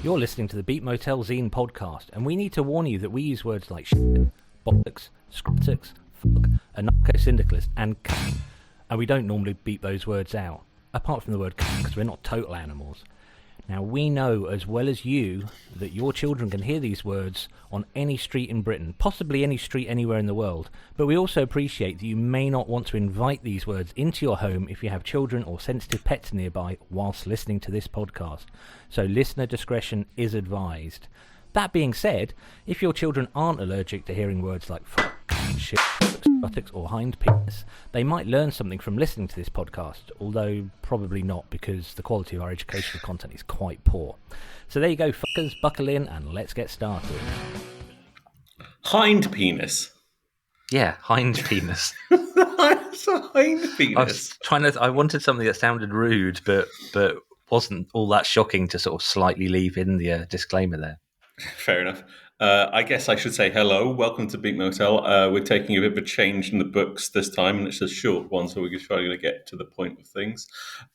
You're listening to the Beat Motel Zine podcast, and we need to warn you that we use words like shit, bollocks, scrotics, fuck, anarcho-syndicalist, and cunt, and we don't normally beep those words out, apart from the word cunt, because we're not total animals. Now, we know as well as you that your children can hear these words on any street in Britain, possibly any street anywhere in the world, but we also appreciate that you may not want to invite these words into your home if you have children or sensitive pets nearby whilst listening to this podcast. So listener discretion is advised. That being said, if your children aren't allergic to hearing words like fuck, shit, buttocks or hind penis, they might learn something from listening to this podcast, although probably not, because the quality of our educational content is quite poor. So there you go, fuckers, buckle in and let's get started. Hind penis. Yeah, hind penis. It's a hind penis. I wanted something that sounded rude, but wasn't all that shocking to sort of slightly leave in the disclaimer there. Fair enough. I guess I should say hello. Welcome to Beat Motel. We're taking a bit of a change in the books this time, and it's a short one, so we're trying to get to the point of things.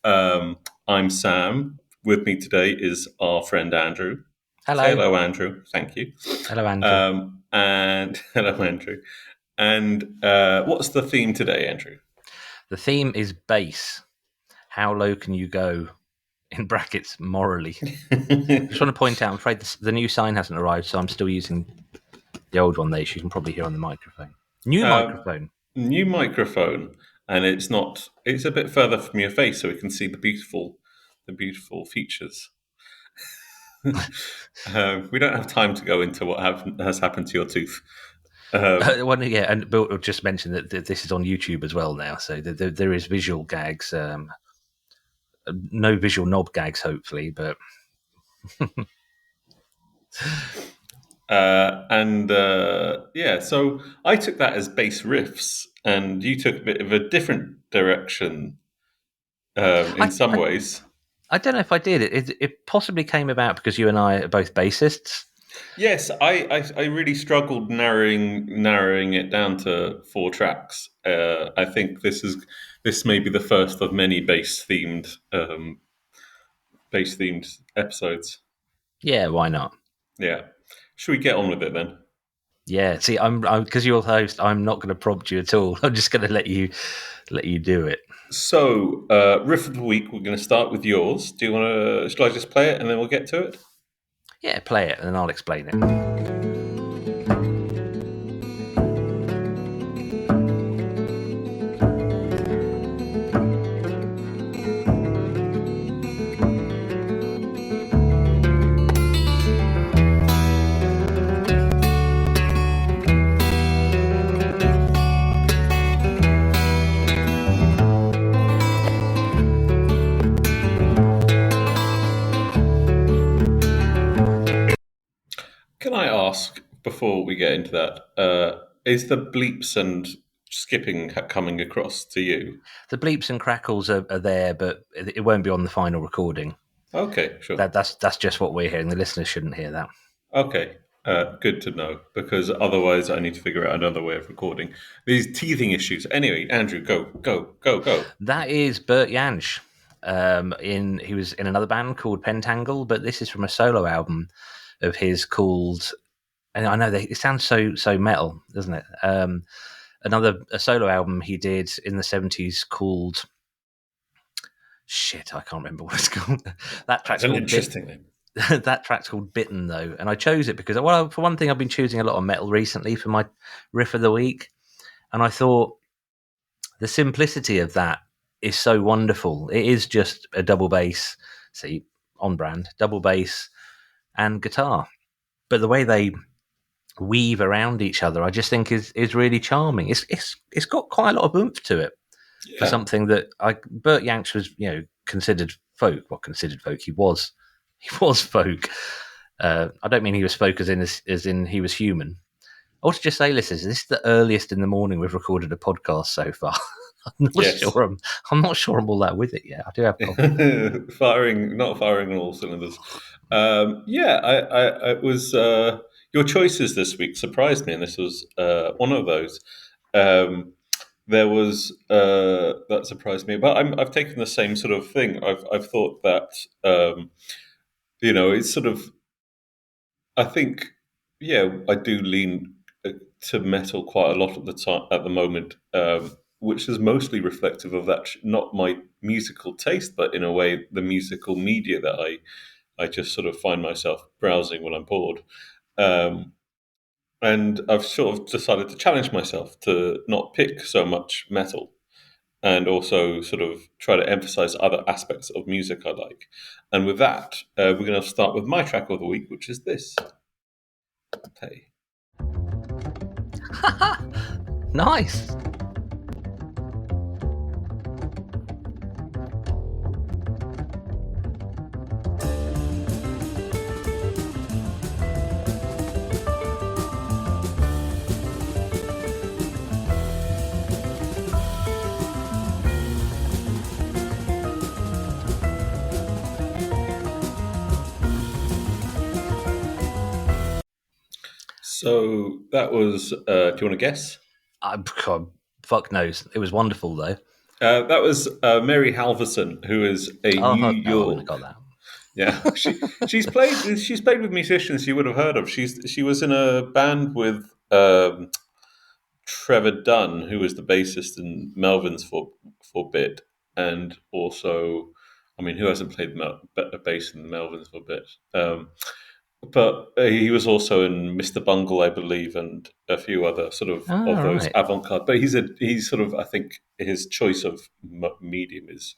I'm Sam. With me today is our friend Andrew. Hello. Say hello, Andrew. Thank you. Hello, Andrew. And hello, Andrew. And what's the theme today, Andrew? The theme is bass. How low can you go? In brackets, morally. I just want to point out, I'm afraid the new sign hasn't arrived, so I'm still using the old one there. You can probably hear on the microphone. New microphone, and it's a bit further from your face, so we can see the beautiful features. We don't have time to go into what has happened to your tooth. And Bill will just mention that this is on YouTube as well now, so there is visual gags. No visual knob gags, hopefully, but so I took that as bass riffs, and you took a bit of a different direction in some ways. I don't know if I did. It possibly came about because you and I are both bassists. Yes, I really struggled narrowing it down to 4 tracks. I think this may be the first of many bass themed episodes. Yeah, why not? Yeah, should we get on with it then? Yeah. See, I'm because you're the host. I'm not going to prompt you at all. I'm just going to let you do it. So, riff of the week. We're going to start with yours. Do you want to? Shall I just play it and then we'll get to it? Yeah, play it and then I'll explain it. Can I ask, before we get into that, is the bleeps and skipping coming across to you? The bleeps and crackles are there, but it won't be on the final recording. Okay, sure. That's just what we're hearing. The listeners shouldn't hear that. Okay, good to know, because otherwise I need to figure out another way of recording. These teething issues. Anyway, Andrew, go. That is Bert Jansch. He was in another band called Pentangle, but this is from a solo album of his called, and I know that it sounds so metal, doesn't it? A solo album he did in the 70s called I can't remember what it's called. That track's called interesting name. That track's called Bittern, though, and I chose it because, for one thing, I've been choosing a lot of metal recently for my riff of the week, and I thought the simplicity of that is so wonderful. It is just a double bass, on brand, double bass and guitar, but the way they weave around each other, I just think is really charming. It's got quite a lot of oomph to it for something that Bert Jansch was considered folk. Well, considered folk. He was folk. I don't mean he was folk as in he was human. I want to just say, listeners, this is the earliest in the morning we've recorded a podcast so far. I'm not sure I'm all that with it yet. I do have coffee. Not firing on all cylinders. I was. Your choices this week surprised me, and this was one of those. There was that surprised me, but I've taken the same sort of thing. I've thought that it's sort of I think, yeah, I do lean to metal quite a lot at the time at the moment, which is mostly reflective of that, not my musical taste, but in a way the musical media that I just sort of find myself browsing when I'm bored. Um, and I've sort of decided to challenge myself to not pick so much metal and also sort of try to emphasize other aspects of music I like. And with that, we're going to start with my track of the week, which is this. Hey. Nice. So that was, do you want to guess? God, fuck knows. It was wonderful though. That was Mary Halverson, who is a Oh New fuck no, I wouldn't York. have got that. Yeah, she's played with musicians you would have heard of. She was in a band with Trevor Dunn, who was the bassist in Melvins for Bit, and also, I mean, who hasn't played a bass in the Melvins for Bit? But he was also in Mr. Bungle, I believe, and a few other sort of those Right. avant-garde. But he's sort of, I think his choice of medium is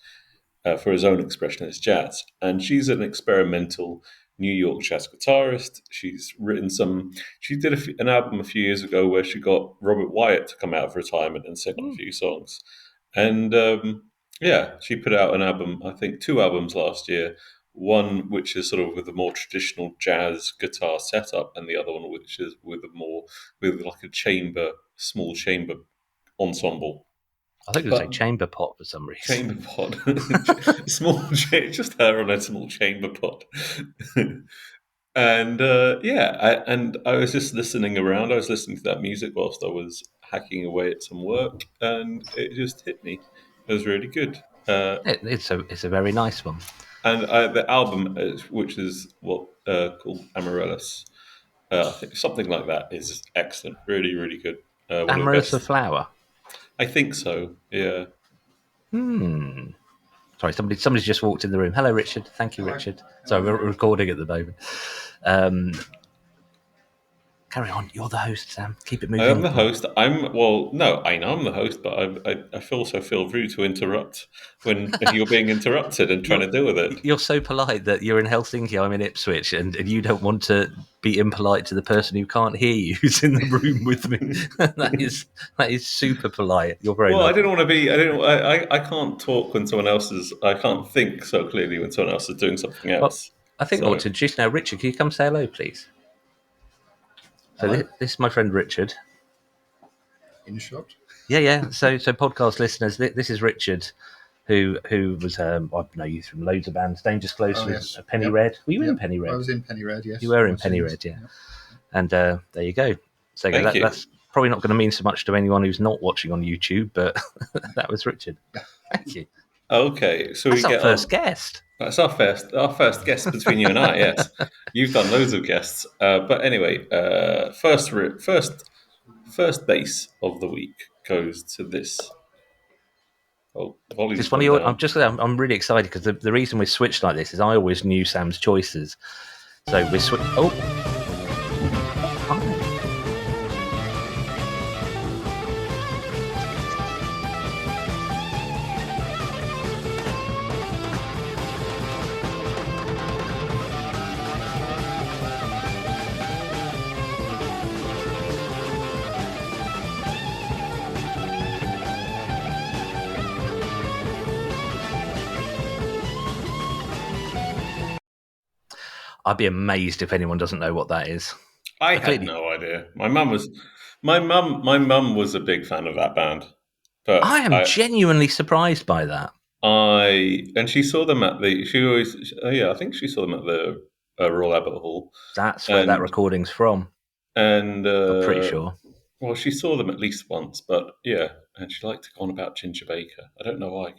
for his own expression is jazz, and she's an experimental New York jazz guitarist. She's written some. She did an album a few years ago where she got Robert Wyatt to come out of retirement and sing on a few songs, and yeah, she put out an album. I think 2 albums last year. One which is sort of with a more traditional jazz guitar setup, and the other one which is with like a small chamber ensemble. I think it was a chamber pot for some reason. Chamber pot, just her on a small chamber pot, and I was just listening around. I was listening to that music whilst I was hacking away at some work, and it just hit me. It was really good. It's a very nice one. And the album, which is called Amaryllis, I think something like that, is excellent. Really, really good. One of the Amaryllis a best. flower. I think so. Yeah. Sorry, somebody's just walked in the room. Hello, Richard. Thank you, Richard. Sorry, we're recording at the moment. Carry on. You're the host, Sam. Keep it moving. I am the host. No, I know I'm the host, but I also feel rude to interrupt when you're being interrupted and trying to deal with it. You're so polite that you're in Helsinki, I'm in Ipswich, and you don't want to be impolite to the person who can't hear you, who's in the room with me. that is super polite. You're very Well, lovely. I didn't want to be. I can't talk when someone else is. I can't think so clearly when someone else is doing something else. I think I want to introduce now. Richard, can you come say hello, please? So this is my friend Richard. In shot. Yeah. So podcast listeners, this is Richard, who was I know you from loads of bands. Dangerous Close was Penny Red. Were you in Penny Red? I was in Penny Red. Yes, you were in Penny Red. Yeah. Yep. And there you go. So that's probably not going to mean so much to anyone who's not watching on YouTube, but that was Richard. Thank you. Okay, so that's our first guest. That's our first guest between you and I. Yes, you've done loads of guests, but anyway, first bass of the week goes to this. Oh, volume's it's funny. I'm really excited because the reason we switched like this is I always knew Sam's choices, so we switched. Oh. I'd be amazed if anyone doesn't know what that is. I had no idea. My mum was a big fan of that band. But I am genuinely surprised by that. And she saw them at the. She always, I think she saw them at the Royal Albert Hall. That's where that recording's from. And I'm pretty sure. Well, she saw them at least once, but yeah, and she liked to go on about Ginger Baker. I don't know why.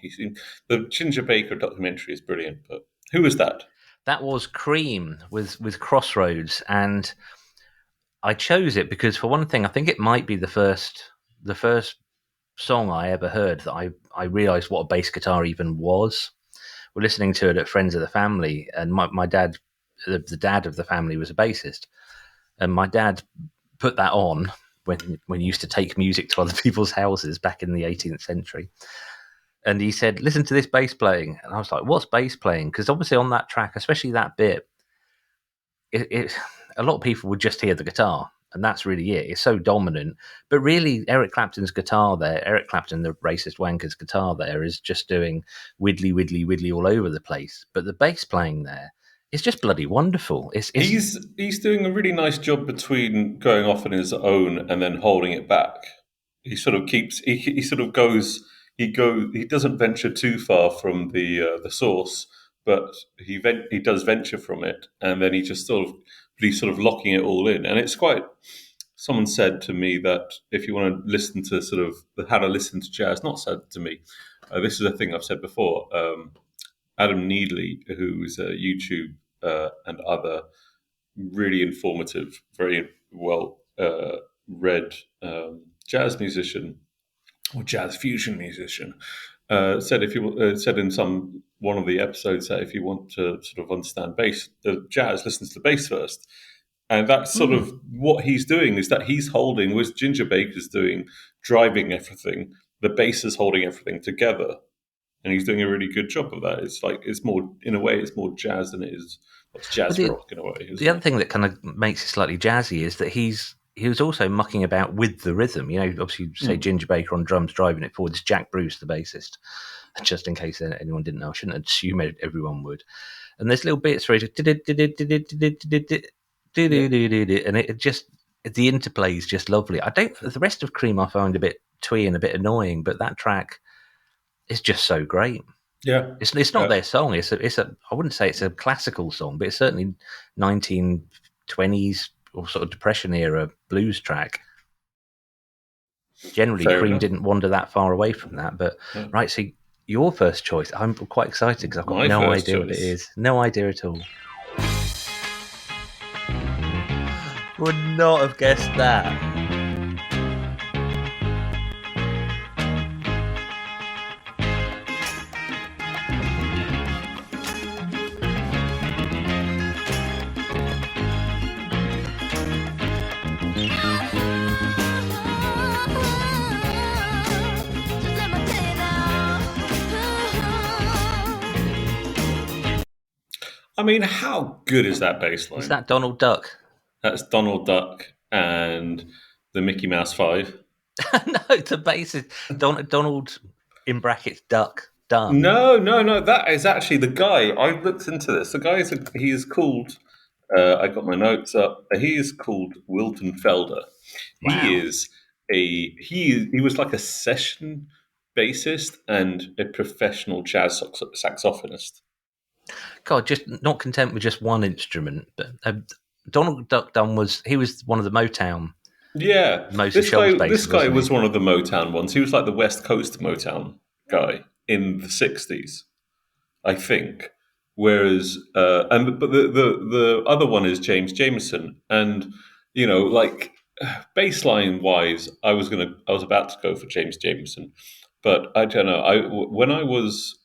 The Ginger Baker documentary is brilliant, but who was that? That was Cream with Crossroads, and I chose it because, for one thing, I think it might be the first song I ever heard that I realised what a bass guitar even was. We're listening to it at Friends of the Family, and my dad, the dad of the family, was a bassist, and my dad put that on when he used to take music to other people's houses back in the 18th century. And he said, "Listen to this bass playing," and I was like, "What's bass playing?" Because obviously on that track, especially that bit, a lot of people would just hear the guitar, and that's really it. It's so dominant. But really, Eric Clapton's guitar there, Eric Clapton, the racist wanker's guitar there, is just doing widdly, widdly, widdly all over the place. But the bass playing there is just bloody wonderful. He's doing a really nice job between going off on his own and then holding it back. He sort of keeps. He sort of goes. He doesn't venture too far from the source, but he does venture from it, and then he just he's sort of locking it all in, and it's quite. Someone said to me that if you want to listen to sort of how to listen to jazz, not said to me, this is a thing I've said before. Adam Needley, who's a YouTube and other really informative, very well read jazz musician or jazz fusion musician, said said in one of the episodes that if you want to sort of understand jazz, listen to the bass first. And that's sort of what he's doing, is that he's holding, with Ginger Baker's driving everything, the bass is holding everything together. And he's doing a really good job of that. It's more, in a way, it's more jazz than it is jazz rock in a way. The other thing that kind of makes it slightly jazzy is that he was also mucking about with the rhythm. Obviously, say Ginger Baker on drums driving it forward. It's Jack Bruce, the bassist. Just in case anyone didn't know, I shouldn't assume everyone would. And there's little bits where and it just, the interplay is just lovely. The rest of Cream I found a bit twee and a bit annoying, but that track is just so great. Yeah, it's not their song. It's a I wouldn't say it's a classical song, but it's certainly 1920s or sort of Depression era blues track. Generally, Cream didn't wander that far away from that. But right, so your first choice, I'm quite excited because I've got no idea what it is. No idea at all. Would not have guessed that. I mean, how good is that bass line? Is that Donald Duck? That's Donald Duck and the Mickey Mouse 5. No, the bass is Donald in brackets Duck. No. That is actually the guy. I looked into this. The guy he is called. I got my notes up. He is called Wilton Felder. Wow. He was like a session bassist and a professional jazz saxophonist. God, just not content with just one instrument, but Donald Duck Dunn was one of the Motown. Yeah, This guy was one of the Motown ones. He was like the West Coast Motown guy in the 60s, I think. Whereas, but the other one is James Jamerson, and like baseline wise, I was about to go for James Jamerson, but I don't know. When I was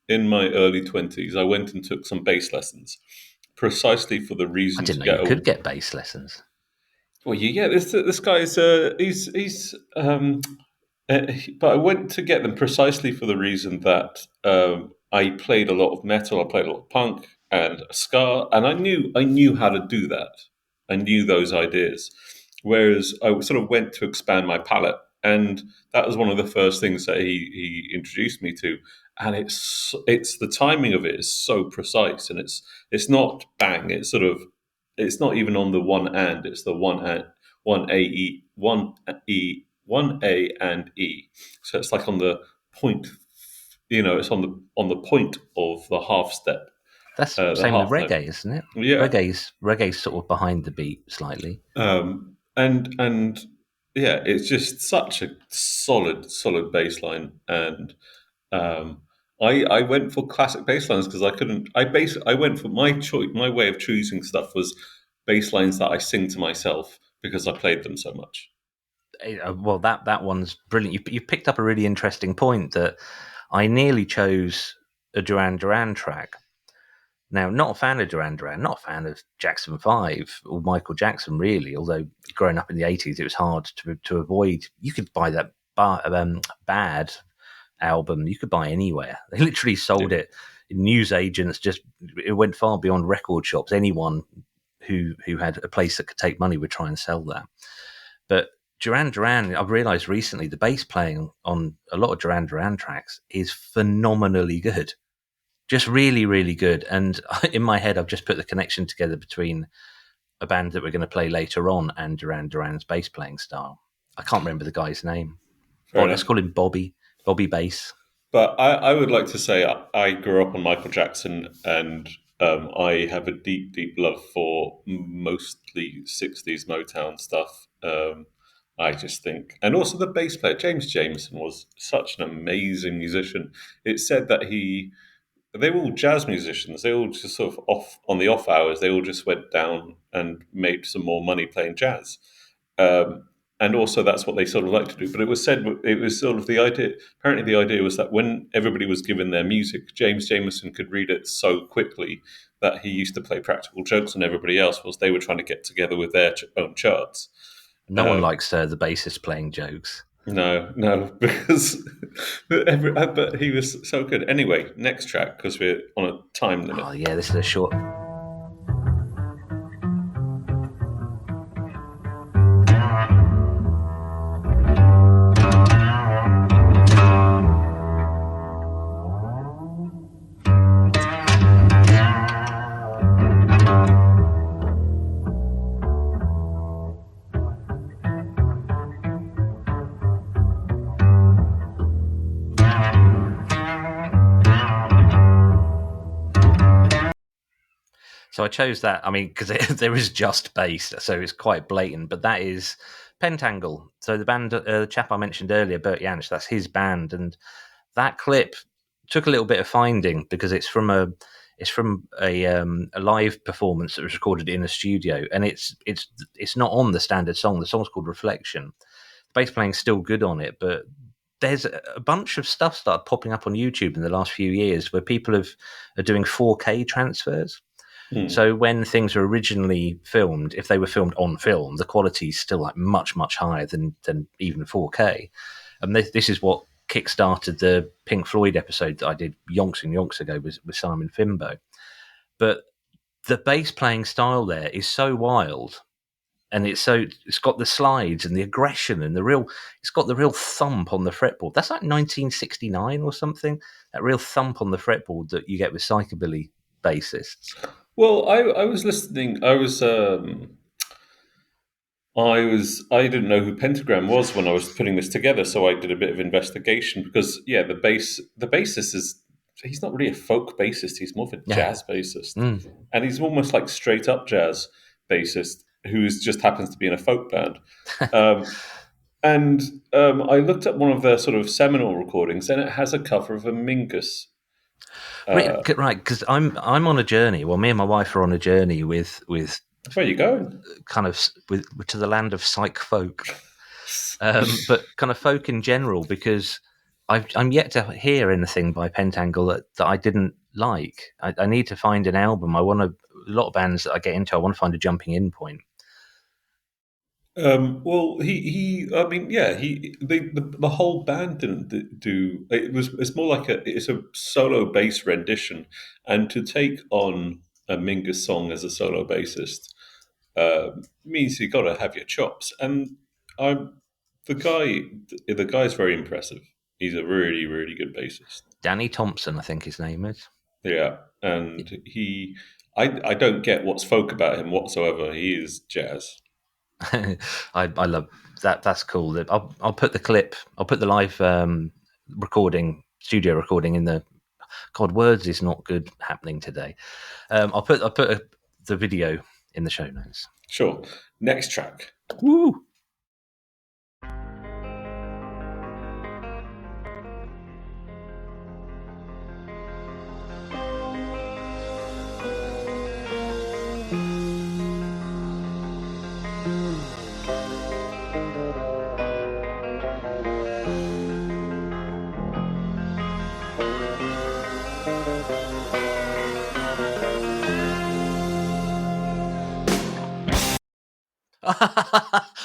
in my early 20s, I went and took some bass lessons, precisely for the reason I didn't know you could get bass lessons. Well, yeah, this guy's but I went to get them precisely for the reason that I played a lot of metal, I played a lot of punk and ska, and I knew how to do that. I knew those ideas. Whereas I sort of went to expand my palette, and that was one of the first things that he introduced me to. And it's the timing of it is so precise, and it's not bang. It's not even on the one and. It's the one A and E. So it's like on the point. It's on the point of the half step. That's the same with reggae, isn't it? Yeah, reggae's sort of behind the beat slightly. And it's just such a solid bass line, and I went for classic bass lines because I couldn't. I went for my choice. My way of choosing stuff was bass lines that I sing to myself because I played them so much. Well, that one's brilliant. You picked up a really interesting point that I nearly chose a Duran Duran track. Now, not a fan of Duran Duran, not a fan of Jackson 5 or Michael Jackson, really, although growing up in the 80s, it was hard to avoid. You could buy that Bad album, you could buy anywhere. They literally sold it. Newsagents, it went far beyond record shops. Anyone who had a place that could take money would try and sell that. But Duran Duran, I've realised recently, the bass playing on a lot of Duran Duran tracks is phenomenally good. Just really, really good. And in my head, I've just put the connection together between a band that we're going to play later on and Duran Duran's bass playing style. I can't remember the guy's name. Let's call him Bobby Bass. But I would like to say I grew up on Michael Jackson, and I have a deep, deep love for mostly 60s Motown stuff. I just think, and also the bass player, James Jameson, was such an amazing musician. It's said that they were all jazz musicians. They all just sort of on the off hours, they all just went down and made some more money playing jazz. And also that's what they sort of like to do. But it was said, it was sort of the idea, apparently the idea was that when everybody was given their music, James Jameson could read it so quickly that he used to play practical jokes on everybody else whilst they were trying to get together with their own charts. No one likes the bassist playing jokes. No, because but he was so good. Anyway, next track, because we're on a time limit. Oh, yeah, this is a short... So I chose that, because there is just bass, so it's quite blatant, but that is Pentangle. So the band, the chap I mentioned earlier, Bert Jansch, that's his band, and that clip took a little bit of finding because it's from a live performance that was recorded in a studio, and it's not on the standard song. The song's called Reflection. The bass playing's still good on it, but there's a bunch of stuff started popping up on YouTube in the last few years where people are doing 4K transfers. So when things were originally filmed, if they were filmed on film, the quality is still like much, much higher than even 4K. And this is what kickstarted the Pink Floyd episode that I did yonks and yonks ago with Simon Fimbo. But the bass playing style there is so wild, and it's got the slides and the aggression and it's got the real thump on the fretboard. That's like 1969 or something. That real thump on the fretboard that you get with psychobilly bassists. Well, I was listening. I didn't know who Pentagram was when I was putting this together, so I did a bit of investigation because the bassist he's not really a folk bassist. He's more of a jazz bassist, and he's almost like straight up jazz bassist who just happens to be in a folk band. And I looked at one of their sort of seminal recordings, and it has a cover of a Mingus. Right, because I'm on a journey. Well, me and my wife are on a journey with Where are you going? Kind of to the land of psych folk, but kind of folk in general. Because I'm yet to hear anything by Pentangle that I didn't like. I need to find an album. A lot of bands that I get into, I want to find a jumping in point. Well, the whole band didn't do. It's more like it's a solo bass rendition, and to take on a Mingus song as a solo bassist means you got to have your chops. And the guy's very impressive. He's a really, really good bassist. Danny Thompson, I think his name is. Yeah, and I don't get what's folk about him whatsoever. He is jazz. I love that. That's cool. I'll put the clip. I'll put the live studio recording in the. God, words is not good happening today. I'll put the video in the show notes. Sure. Next track. Woo!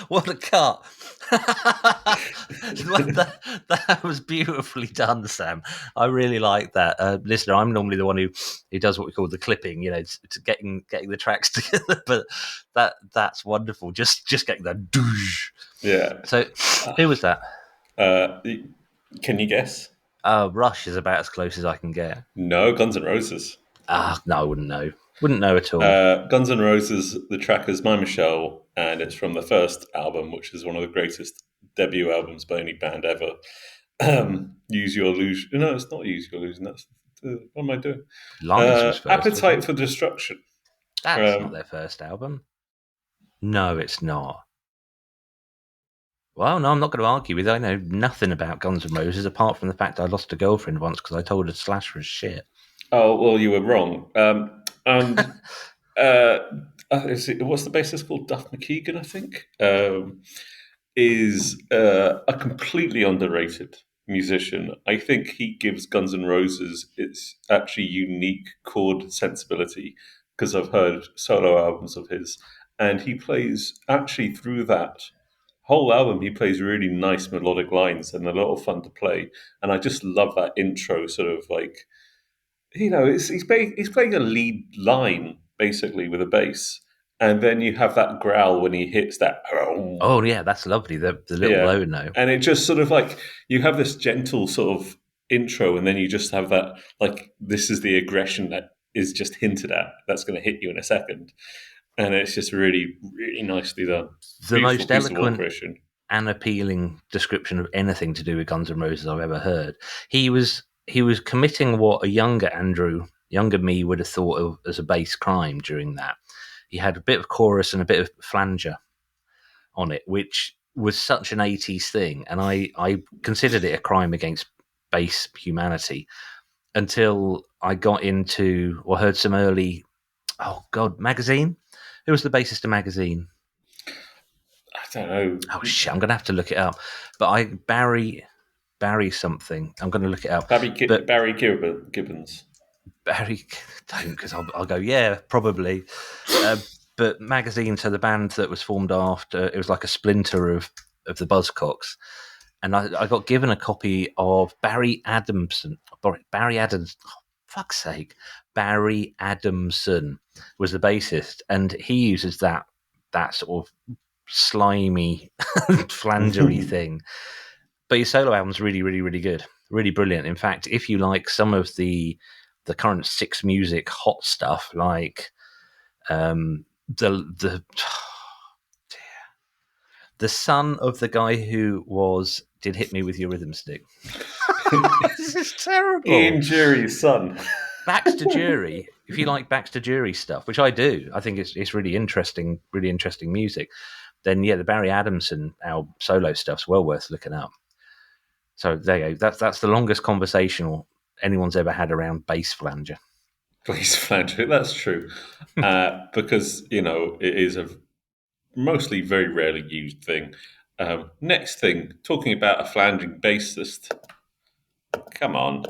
What a cut! that was beautifully done, Sam. I really like that. Listener, I'm normally the one who does what we call the clipping, to getting the tracks together. But that's wonderful. Just getting that douche. Yeah. So, who was that? Can you guess? Rush is about as close as I can get. No, Guns N' Roses. No, I wouldn't know. Wouldn't know at all. Guns N' Roses, the track is My Michelle, and it's from the first album, which is one of the greatest debut albums by any band ever. Use Your Illusion. No, it's not Use Your Illusion. That's what am I doing? Lies was first. Appetite for Destruction. That's not their first album. No, it's not. Well, no, I'm not going to argue with you. I know nothing about Guns N' Roses apart from the fact I lost a girlfriend once because I told her Slash was shit. Oh, well, you were wrong. And what's the bassist called? Duff McKagan, I think, is a completely underrated musician. I think he gives Guns N' Roses its actually unique chord sensibility because I've heard solo albums of his, and he plays actually through that whole album. He plays really nice melodic lines and they're a lot of fun to play. And I just love that intro, sort of like. He's playing a lead line basically with a bass, and then you have that growl when he hits that. Oh yeah, that's lovely. The little low note, and it just sort of like you have this gentle sort of intro, and then you just have that like this is the aggression that is just hinted at. That's going to hit you in a second, and it's just really, really nicely done. The most eloquent and appealing description of anything to do with Guns N' Roses I've ever heard. He was committing what a younger me would have thought of as a bass crime during that. He had a bit of chorus and a bit of flanger on it, which was such an 80s thing. And I considered it a crime against bass humanity until I got into or heard some early, Magazine? Who was the bassist of Magazine? I don't know. Oh, shit, I'm going to have to look it up. But Barry something. I'm going to look it up. Barry Gibbons. Barry, don't, because I'll go, yeah, probably. But Magazine, so the band that was formed after, it was like a splinter of the Buzzcocks. And I got given a copy of Barry Adamson. Barry Adams, oh, fuck's sake. Barry Adamson was the bassist. And he uses that sort of slimy, flangery thing. But his solo album's really, really, really good. Really brilliant. In fact, if you like some of the current Six Music hot stuff, like the son of the guy who did Hit Me With Your Rhythm Stick. This is terrible. Ian Jury's son. Baxter Jury. If you like Baxter Jury stuff, which I do, I think it's really interesting music. Then yeah, the Barry Adamson album solo stuff's well worth looking up. So there you go. That's the longest conversation anyone's ever had around bass flanger. Bass flanger, that's true. Because, it is a mostly very rarely used thing. Next thing, talking about a flanging bassist. Come on.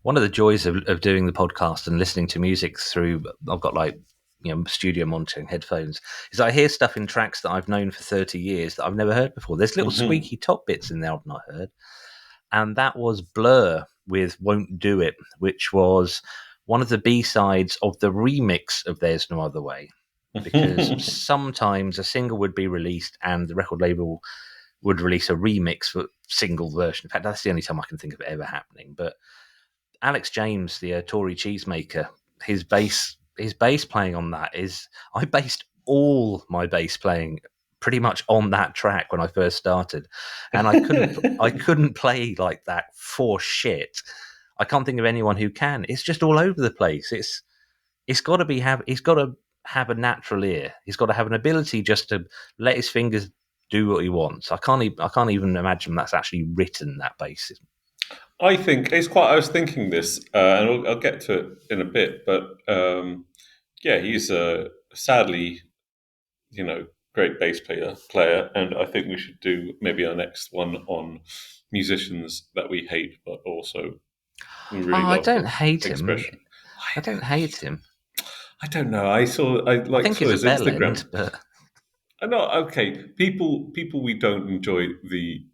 One of the joys of doing the podcast and listening to music through, I've got studio monitoring headphones, is I hear stuff in tracks that I've known for 30 years that I've never heard before. There's little squeaky top bits in there I've not heard. And that was Blur with Won't Do It, which was one of the B-sides of the remix of There's No Other Way. Because sometimes a single would be released and the record label would release a remix for single version. In fact, that's the only time I can think of it ever happening. But Alex James, the Tory cheesemaker, his bass playing on that is, I based all my bass playing pretty much on that track when I first started, and I couldn't play like that for shit. I can't think of anyone who can. It's just all over the place. He's got to have a natural ear. He's got to have an ability just to let his fingers do what he wants. I can't even imagine that's actually written, that basis. I think it's quite. I was thinking this, and I'll get to it in a bit. But yeah, he's sadly, great bass player, and I think we should do maybe our next one on musicians that we hate, but also we really love. I don't hate expression. him. I don't hate him. I don't know. I think saw he's his a bell Instagram. end, but I know. Okay, people we don't enjoy the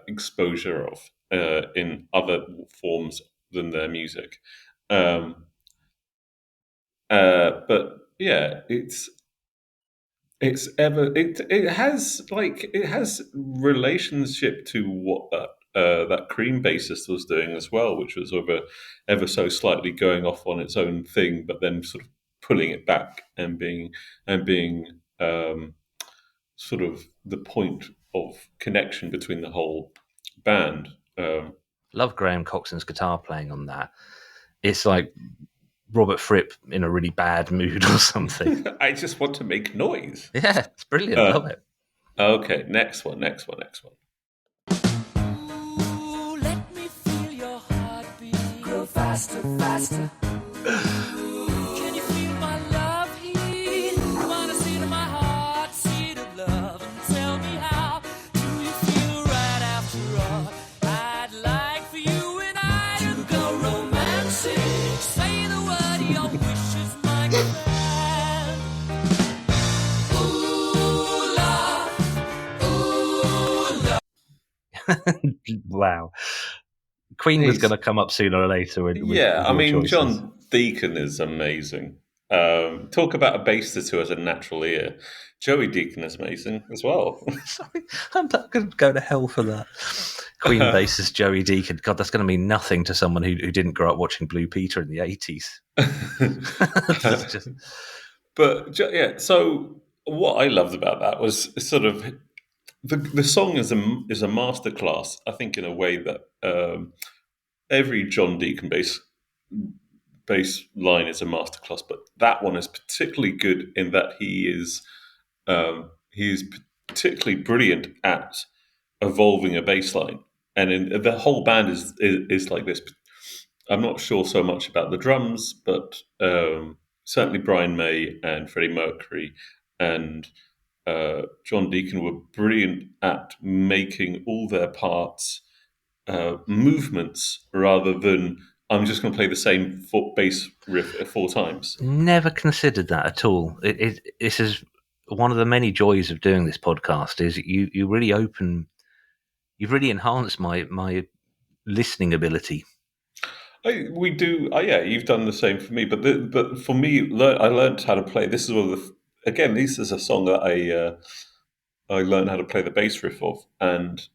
exposure of in other forms than their music. But yeah, it has relationship to what that Cream bassist was doing as well, which was ever so slightly going off on its own thing, but then sort of pulling it back and being sort of the point of connection between the whole band. love Graham Coxon's guitar playing on that. It's like Robert Fripp in a really bad mood or something. I just want to make noise. Yeah, it's brilliant. Love it. Okay, next one. Ooh, let me feel your heartbeat. Grow faster, faster. Can you feel my love heat? Wanna see to my heart, seed of love, and tell me how do you feel right after all? I'd like for you and I to go romancing. Say the word, your wishes might grant. Ooh, love. Wow. Queen was going to come up sooner or later. With I your mean, choices. John Deacon is amazing. Talk about a bassist who has a natural ear. Joey Deacon is amazing as well. Sorry, I'm not going to go to hell for that. Queen bassist Joey Deacon. God, that's going to mean nothing to someone who didn't grow up watching Blue Peter in the 80s. But yeah, so what I loved about that was sort of the song is a masterclass. I think in a way that every John Deacon bass line is a masterclass, but that one is particularly good in that he is particularly brilliant at evolving a bass line, and the whole band is like this. I'm not sure so much about the drums, but certainly Brian May and Freddie Mercury and John Deacon were brilliant at making all their parts movements rather than I'm just going to play the same bass riff 4 times. Never considered that at all. This is one of the many joys of doing this podcast. Is you really open, you've really enhanced my listening ability. We do. Yeah, you've done the same for me. But for me, I learned how to play. This is one of this is a song that I learned how to play the bass riff of, and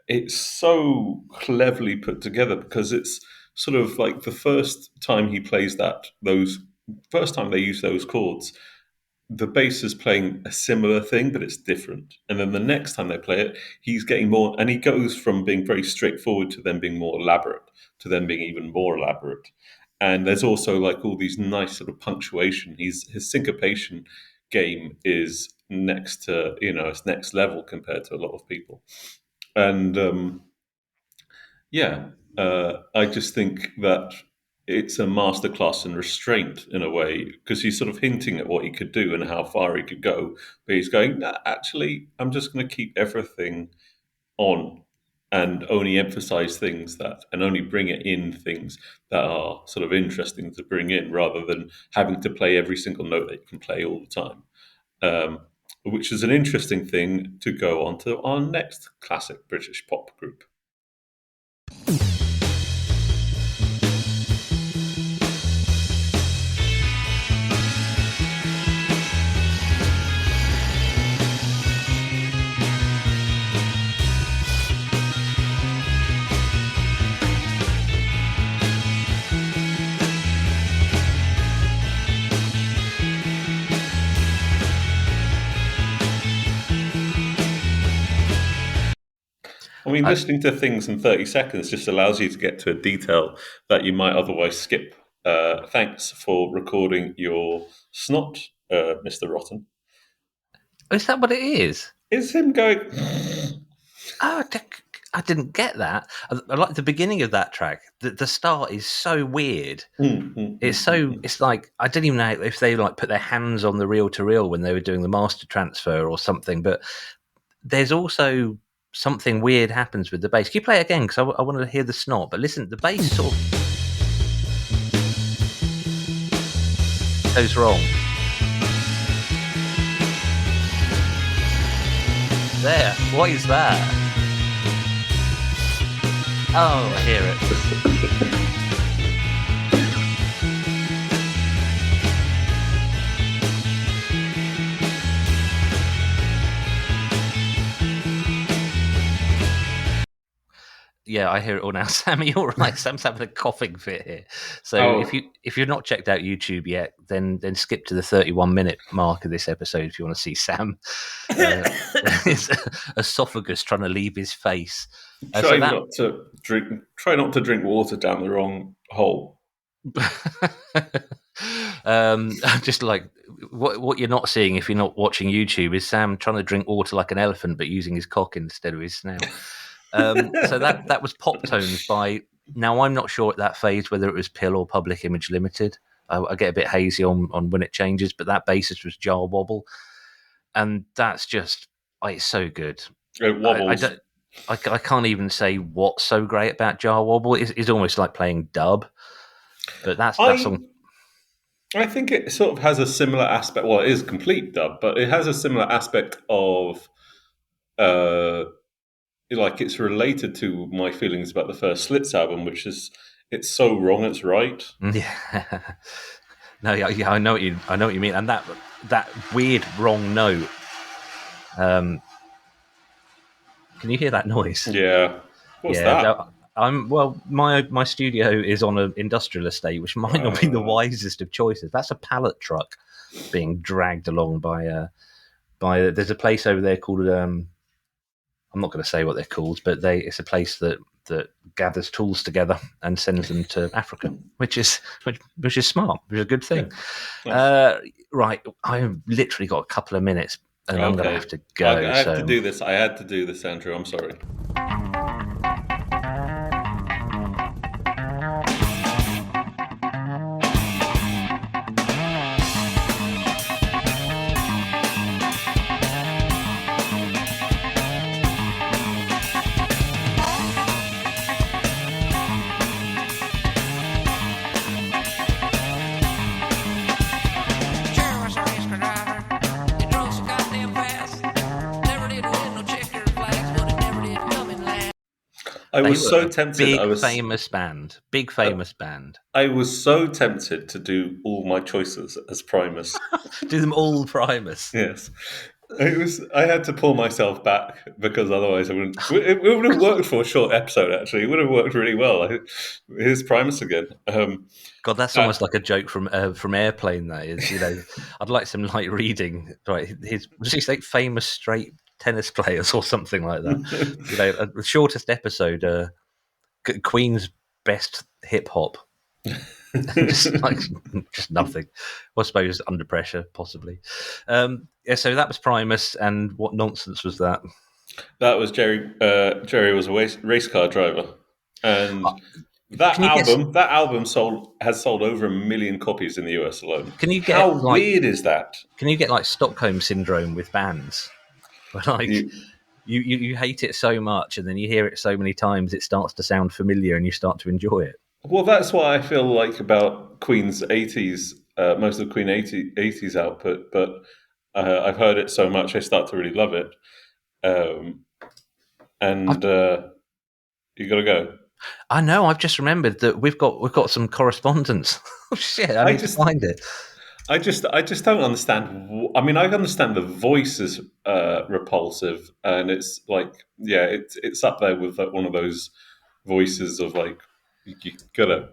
it's so cleverly put together because it's sort of like the first time he plays first time they use those chords, the bass is playing a similar thing, but it's different. And then the next time they play it, he's getting more, and he goes from being very straightforward to then being more elaborate, to then being even more elaborate. And there's also like all these nice sort of punctuation. His syncopation game is next to, it's next level compared to a lot of people. And I just think that it's a masterclass in restraint in a way, because he's sort of hinting at what he could do and how far he could go, but he's going, nah, actually, I'm just going to keep everything on and only emphasize things and only bring it in things that are sort of interesting to bring in, rather than having to play every single note that you can play all the time. Which is an interesting thing to go on to our next classic British pop group. I mean, listening to things in 30 seconds just allows you to get to a detail that you might otherwise skip. Thanks for recording your snot, Mr. Rotten. Is that what it is? Is him going... Oh, I didn't get that. I like the beginning of that track. The start is so weird. It's like I didn't even know if they like put their hands on the reel to reel when they were doing the master transfer or something. But there's also something weird happens with the bass. Can you play it again? Because I wanted to hear the snot. But listen, the bass sort of goes wrong. There. What is that? Oh, I hear it. Yeah, I hear it all now. Sam, you're right. Sam's having a coughing fit here. So if you've not checked out YouTube yet, then skip to the 31-minute mark of this episode if you want to see Sam his esophagus trying to leave his face. Try not to drink water down the wrong hole. Just like what you're not seeing if you're not watching YouTube is Sam trying to drink water like an elephant, but using his cock instead of his snout. So that was Poptones by. Now I'm not sure at that phase whether it was Pill or Public Image Limited. I get a bit hazy on when it changes, but that bassist was Jar Wobble, and that's just it's so good. It wobbles. I can't even say what's so great about Jar Wobble. It's almost like playing dub, but that song. I think it sort of has a similar aspect. Well, it is complete dub, but it has a similar aspect of, like it's related to my feelings about the first Slits album, which is it's so wrong it's right. Yeah. No, yeah, I know what you mean, and that weird wrong note. Can you hear that noise? Yeah. What's that? My studio is on an industrial estate, which might not be the wisest of choices. That's a pallet truck being dragged along by. There's a place over there called. I'm not going to say what they're called, but it's a place that gathers tools together and sends them to Africa, which is smart, which is a good thing. Yeah. Right, I've literally got a couple of minutes, and I'm going to have to go. I had to do this. I had to do this, Andrew. I'm sorry. I was so tempted. Big famous band. I was so tempted to do all my choices as Primus. Do them all Primus. Yes. I had to pull myself back because otherwise it would have worked for a short episode, actually. It would have worked really well. Here's Primus again. God, that's almost like a joke from Airplane, that is. You know, I'd like some light reading. Right, was he like famous straight tennis players or something like that? You know, the shortest episode, Queen's best hip hop. just nothing. I suppose Under Pressure, possibly. Yeah, so that was Primus, and what nonsense was that? That was Jerry. Jerry was a racecar driver, and that album has sold over 1 million copies in the US alone. Can you get how weird is that? Can you get like Stockholm syndrome with bands? Like you hate it so much, and then you hear it so many times, it starts to sound familiar, and you start to enjoy it. Well, that's what I feel like about Queen's 80s, most of the Queen 80s output, but I've heard it so much I start to really love it. You got to go. I know. I've just remembered that we've got some correspondence. Oh shit! I need to find it. I just don't understand. I mean, I understand the voice is repulsive, and it's like, yeah, it's up there with like one of those voices of like, you gotta,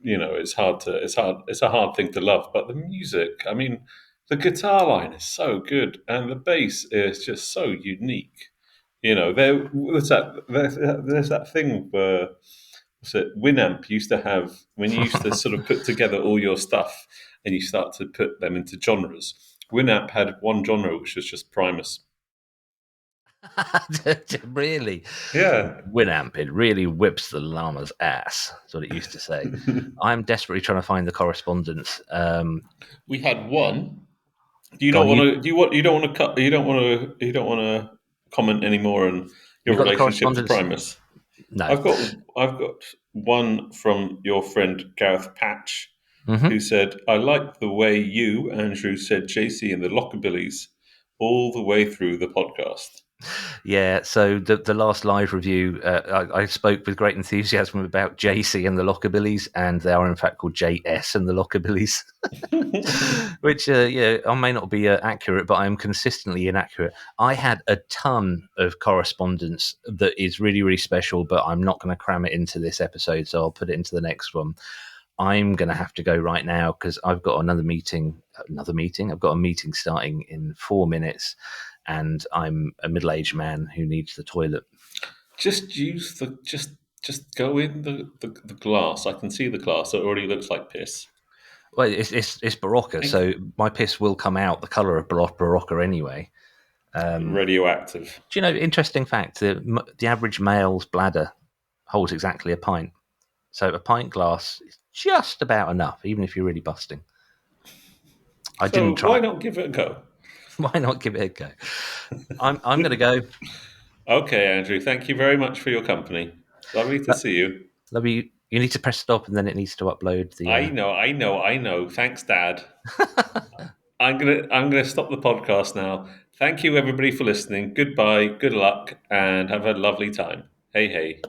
you know, it's a hard thing to love. But the music, I mean, the guitar line is so good, and the bass is just so unique. You know, there's that thing where So Winamp used to have, when you used to sort of put together all your stuff and you start to put them into genres, Winamp had one genre which was just Primus. Really? Yeah. Winamp, it really whips the llama's ass. That's what it used to say. I'm desperately trying to find the correspondence. We had one. Do you Go not on, want to? Do you want? You don't want to cut. You don't want to. You don't want to comment anymore on your You got the relationship to correspondence? Primus. No. I've got one from your friend Gareth Patch, Mhm. who said, "I liked the way you, Andrew, said JC and the Lockabillys all the way through the podcast." Yeah, so the last live review, I spoke with great enthusiasm about JC and the Lockabillys, and they are in fact called JS and the Lockabillys, which, I may not be accurate, but I am consistently inaccurate. I had a ton of correspondence that is really, really special, but I'm not going to cram it into this episode, so I'll put it into the next one. I'm going to have to go right now because I've got another meeting. I've got a meeting starting in 4 minutes, and I'm a middle-aged man who needs the toilet. Just use the just go in the glass. I can see the glass. It already looks like piss. Well, it's Barocca, so my piss will come out the colour of Barocca anyway. Radioactive. Do you know, interesting fact, the average male's bladder holds exactly a pint. So a pint glass is just about enough, even if you're really busting. I didn't try. Why not give it a go? Why not give it a go? I'm going to go. Okay, Andrew. Thank you very much for your company. Lovely to see you. Love you. You need to press stop, and then it needs to upload the. I know. Thanks, Dad. I'm gonna stop the podcast now. Thank you, everybody, for listening. Goodbye, good luck, and have a lovely time. Hey, hey.